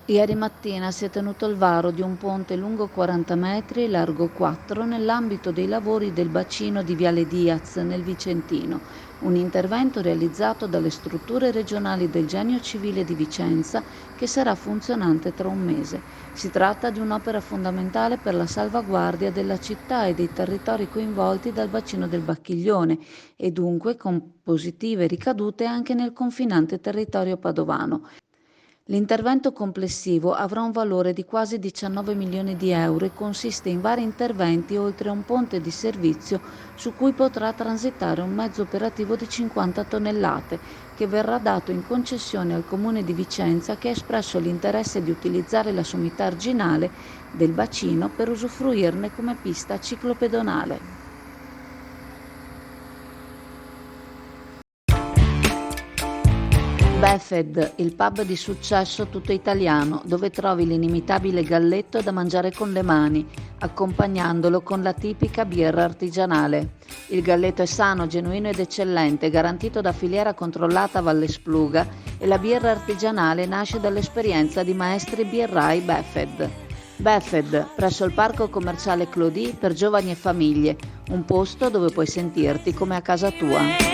Ieri mattina si è tenuto il varo di un ponte lungo 40 metri e largo 4 nell'ambito dei lavori del bacino di Viale Diaz nel Vicentino, un intervento realizzato dalle strutture regionali del Genio Civile di Vicenza che sarà funzionante tra un mese. Si tratta di un'opera fondamentale per la salvaguardia della città e dei territori coinvolti dal bacino del Bacchiglione e dunque con positive ricadute anche nel confinante territorio padovano. L'intervento complessivo avrà un valore di quasi 19 milioni di euro e consiste in vari interventi oltre a un ponte di servizio su cui potrà transitare un mezzo operativo di 50 tonnellate che verrà dato in concessione al Comune di Vicenza che ha espresso l'interesse di utilizzare la sommità arginale del bacino per usufruirne come pista ciclopedonale. Buffett, il pub di successo tutto italiano, dove trovi l'inimitabile galletto da mangiare con le mani, accompagnandolo con la tipica birra artigianale. Il galletto è sano, genuino ed eccellente, garantito da filiera controllata Valle Spluga e la birra artigianale nasce dall'esperienza di maestri birrai Buffett. Buffett, presso il parco commerciale Clodì per giovani e famiglie, un posto dove puoi sentirti come a casa tua.